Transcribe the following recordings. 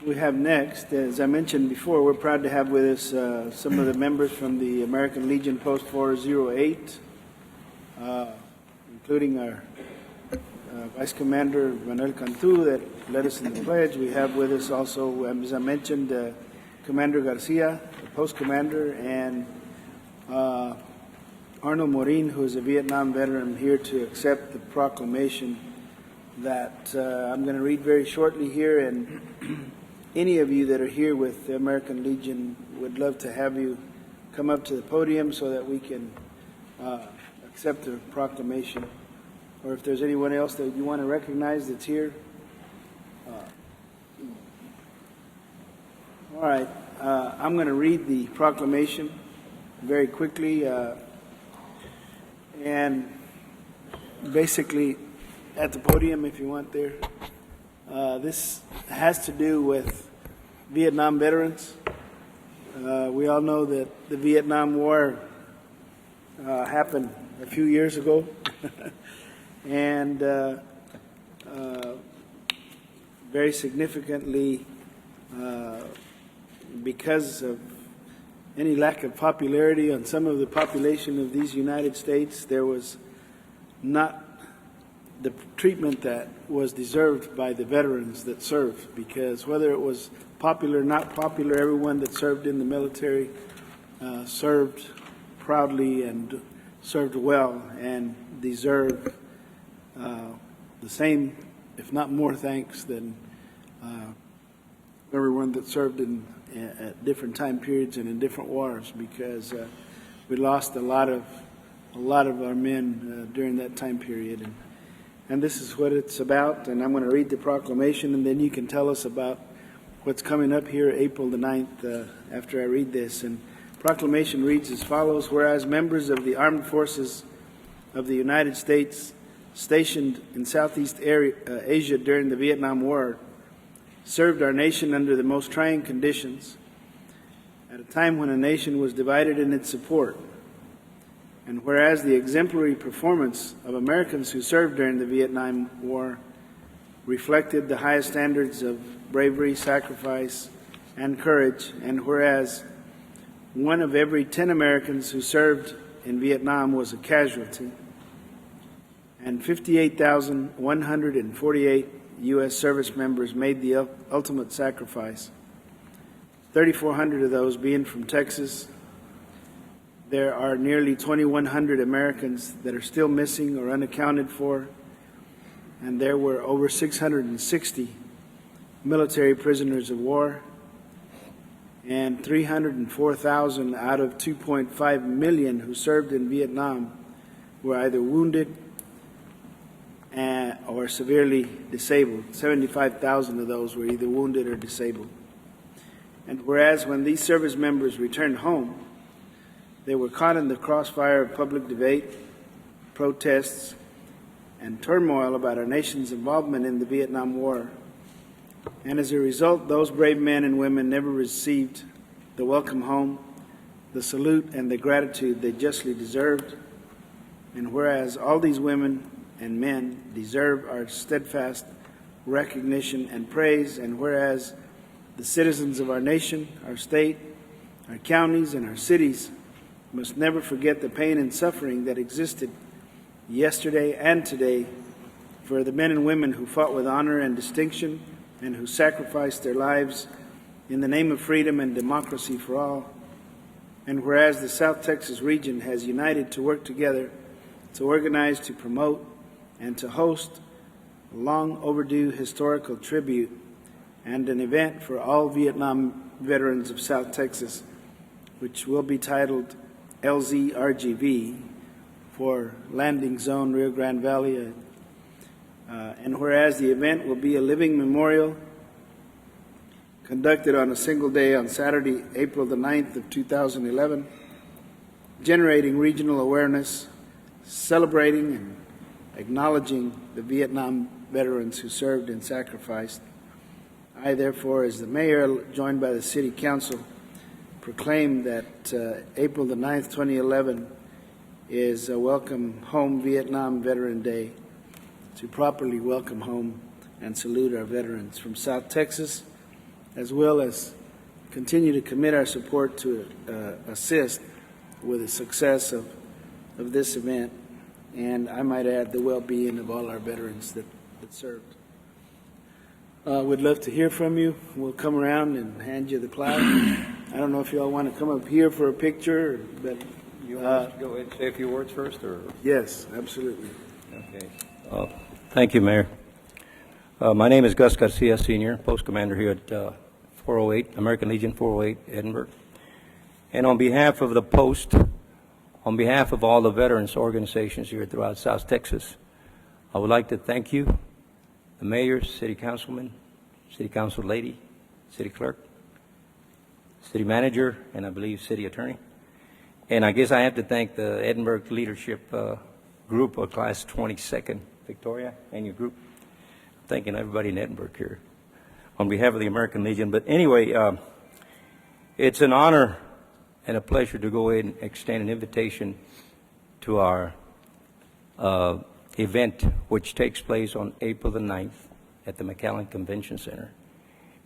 We have next, as I mentioned before, we're proud to have with us some of the members from the American Legion Post 408, including our Vice Commander Manuel Cantu that led us in the pledge. We have with us also, as I mentioned, Commander Garcia, the Post Commander, and Arnold Morin, who is a Vietnam veteran, here to accept the proclamation that I'm going to read very shortly here. And any of you that are here with the American Legion would love to have you come up to the podium so that we can accept the proclamation. Or if there's anyone else that you want to recognize that's here. All right, I'm going to read the proclamation very quickly. And basically, at the podium, if you want there, this has to do with Vietnam veterans. We all know that the Vietnam War happened a few years ago. And very significantly, because of any lack of popularity on some of the population of these United States, there was not the treatment that was deserved by the veterans that served, because whether it was popular or not popular, everyone that served in the military served proudly and served well and deserved the same, if not more, thanks than everyone that served at different time periods and in different wars, because we lost a lot of our men during that time period. And this is what it's about, and I'm going to read the proclamation, and then you can tell us about what's coming up here April the 9th after I read this. And proclamation reads as follows: whereas members of the Armed Forces of the United States stationed in Southeast Asia during the Vietnam War served our nation under the most trying conditions at a time when a nation was divided in its support. And whereas the exemplary performance of Americans who served during the Vietnam War reflected the highest standards of bravery, sacrifice, and courage, and whereas 1 of every 10 Americans who served in Vietnam was a casualty, and 58,148 U.S. service members made the ultimate sacrifice, 3,400 of those being from Texas. There are nearly 2,100 Americans that are still missing or unaccounted for, and there were over 660 military prisoners of war, and 304,000 out of 2.5 million who served in Vietnam were either wounded or severely disabled. 75,000 of those were either wounded or disabled. And whereas when these service members returned home, they were caught in the crossfire of public debate, protests, and turmoil about our nation's involvement in the Vietnam War. And as a result, those brave men and women never received the welcome home, the salute, and the gratitude they justly deserved. And whereas all these women and men deserve our steadfast recognition and praise, and whereas the citizens of our nation, our state, our counties, and our cities must never forget the pain and suffering that existed yesterday and today for the men and women who fought with honor and distinction and who sacrificed their lives in the name of freedom and democracy for all. And whereas the South Texas region has united to work together to organize, to promote, and to host a long overdue historical tribute and an event for all Vietnam veterans of South Texas, which will be titled LZRGV for Landing Zone Rio Grande Valley. And whereas the event will be a living memorial conducted on a single day on Saturday, April the 9th of 2011, generating regional awareness, celebrating and acknowledging the Vietnam veterans who served and sacrificed. I, therefore, as the mayor, joined by the City Council, proclaim that April the 9th, 2011 is a Welcome Home Vietnam Veteran Day, to properly welcome home and salute our veterans from South Texas as well as continue to commit our support to assist with the success of this event, and I might add the well-being of all our veterans that served. We'd love to hear from you. We'll come around and hand you the plaque. I don't know if you all want to come up here for a picture, but you want us to go ahead and say a few words first, or? Yes, absolutely. Okay. Thank you, Mayor. My name is Gus Garcia, Senior, Post Commander here at 408, American Legion 408, Edinburg. And on behalf of the Post, on behalf of all the veterans organizations here throughout South Texas, I would like to thank you, the Mayor, City Councilman, City Council Lady, City Clerk, City Manager, and I believe City Attorney. And I guess I have to thank the Edinburg Leadership Group of Class 22nd, Victoria, and your group. I'm thanking everybody in Edinburgh here on behalf of the American Legion. But anyway, it's an honor and a pleasure to go ahead and extend an invitation to our event, which takes place on April the 9th at the McAllen Convention Center.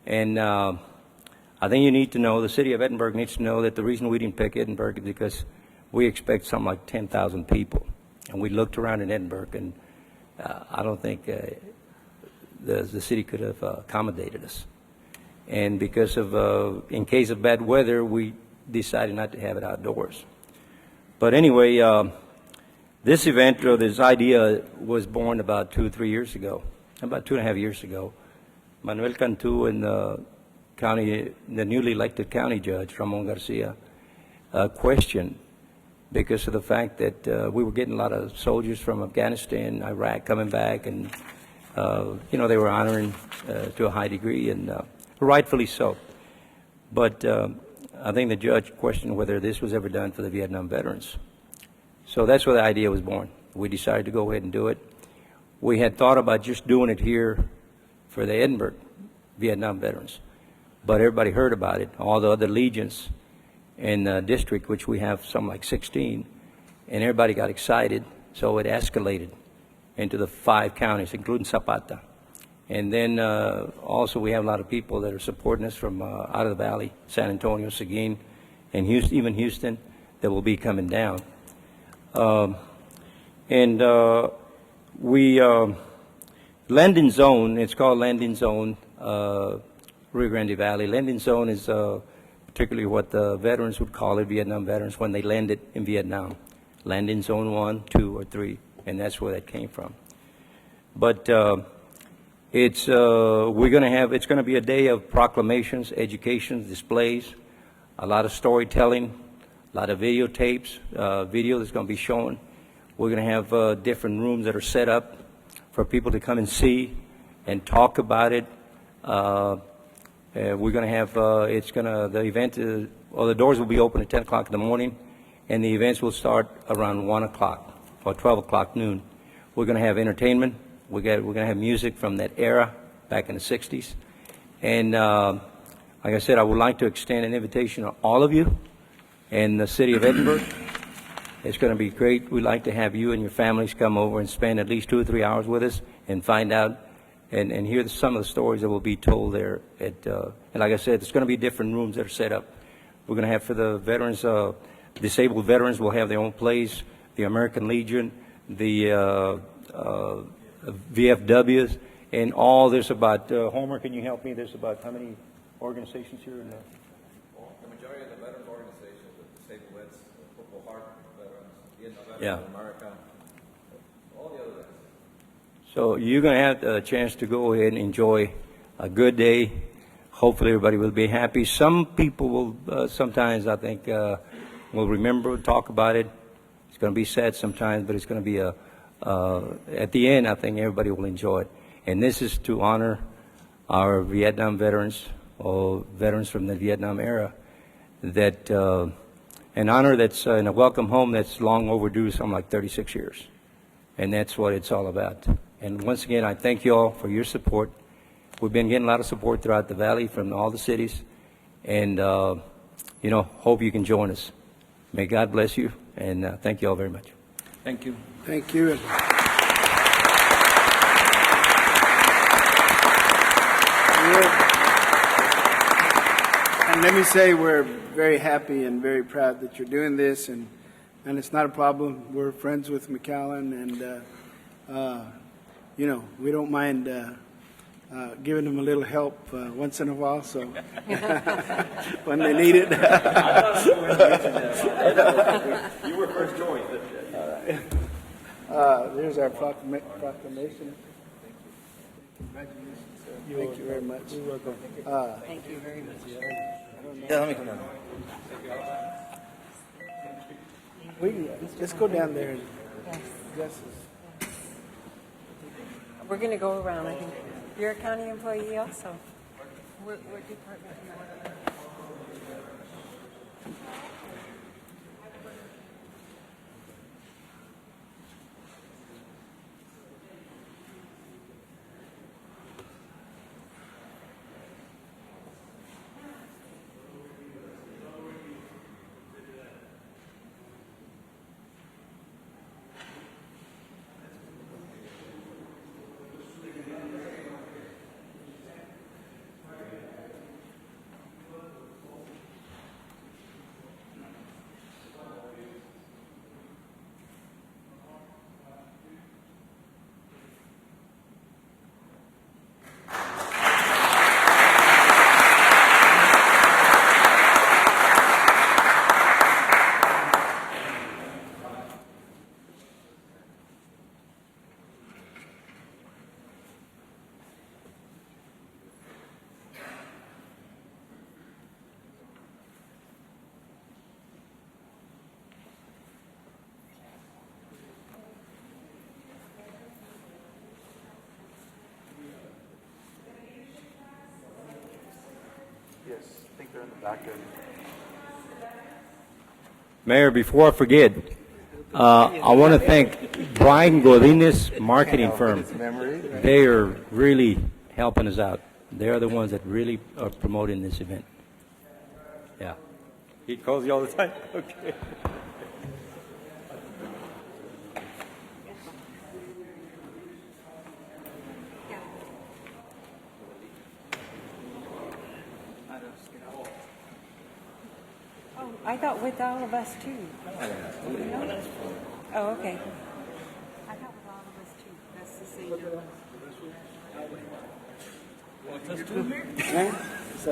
And I think you need to know, the city of Edinburg needs to know that the reason we didn't pick Edinburgh is because we expect something like 10,000 people. And we looked around in Edinburgh, and I don't think the city could have accommodated us. And because of, in case of bad weather, we decided not to have it outdoors. But anyway, this event, or this idea, was born about 2 or 3 years ago, about 2.5 years ago. Manuel Cantu and the newly elected county judge, Ramon Garcia, questioned because of the fact that we were getting a lot of soldiers from Afghanistan, Iraq coming back, and you know, they were honoring to a high degree, and rightfully so. But I think the judge questioned whether this was ever done for the Vietnam veterans. So that's where the idea was born. We decided to go ahead and do it. We had thought about just doing it here for the Edinburgh Vietnam veterans, but everybody heard about it, all the other legions in the district, which we have some like 16, and everybody got excited, so it escalated into the 5 counties, including Zapata. And then also we have a lot of people that are supporting us from out of the valley, San Antonio, Seguin, and Houston, even Houston, that will be coming down. Landing Zone, it's called Landing Zone, Rio Grande Valley. Landing Zone is particularly what the veterans would call it, Vietnam veterans, when they landed in Vietnam. Landing Zone 1, 2, or 3, and that's where that came from. But it's going to be a day of proclamations, education, displays, a lot of storytelling, a lot of videotapes, video that's going to be shown. We're going to have different rooms that are set up for people to come and see and talk about it. We're going to have, the event, the doors will be open at 10 o'clock in the morning, and the events will start around 1 o'clock or 12 o'clock noon. We're going to have entertainment. We're going to have music from that era back in the 60s. And like I said, I would like to extend an invitation to all of you in the city of Edinburgh. It's going to be great. We'd like to have you and your families come over and spend at least 2 or 3 hours with us and find out and hear some of the stories that will be told there. And like I said, there's going to be different rooms that are set up. We're going to have for the veterans, disabled veterans will have their own plays, the American Legion, the VFWs, and all. There's about, Homer, can you help me? There's about how many organizations here? In Well, the majority of the veteran organizations, the Disabled Vets, the Purple Heart veterans, Vietnam veterans, Yeah. America, all the other vets. So you're going to have a chance to go ahead and enjoy a good day. Hopefully everybody will be happy. Some people will, sometimes I think, will remember, talk about it. It's going to be sad sometimes, but it's going to be at the end, I think everybody will enjoy it. And this is to honor our Vietnam veterans, or veterans from the Vietnam era, that an honor that's in a welcome home that's long overdue, something like 36 years. And that's what it's all about. And once again, I thank you all for your support. We've been getting a lot of support throughout the valley from all the cities. And, you know, hope you can join us. May God bless you. And thank you all very much. Thank you. Thank you. And let me say we're very happy and very proud that you're doing this, and it's not a problem. We're friends with McAllen, and we don't mind giving them a little help once in a while. So when they need it. You were first joined. There's our proclamation. Congratulations, sir. Thank you very much. You're welcome. Thank you very much. Yeah, let me come down. Let's go down there and Yes. address this. We're going to go around, I think. You're a county employee also? What department do you work in? Yes, I think they're in the back there. Mayor, before I forget, I want to thank Brian Godinez marketing firm. They are really helping us out. They are the ones that really are promoting this event. Yeah. He calls you all the time? Okay. Oh, I thought with all of us too. No? Oh, okay. I thought with all of us too. That's the same number. So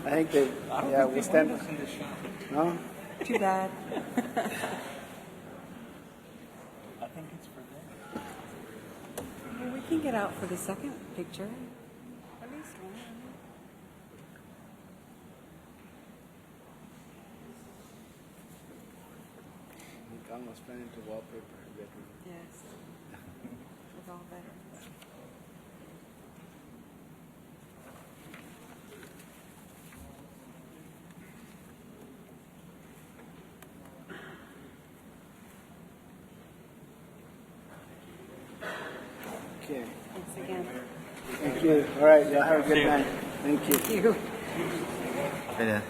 I think they, we'll stand. No? Too bad. Well, we can get out for the second picture. At least one. I'm almost planning to wallpaper her bedroom. Yes. With all veterans. Okay. Thanks again. Thank you. All right, y'all have a good night. Thank you. Thank you. Hey,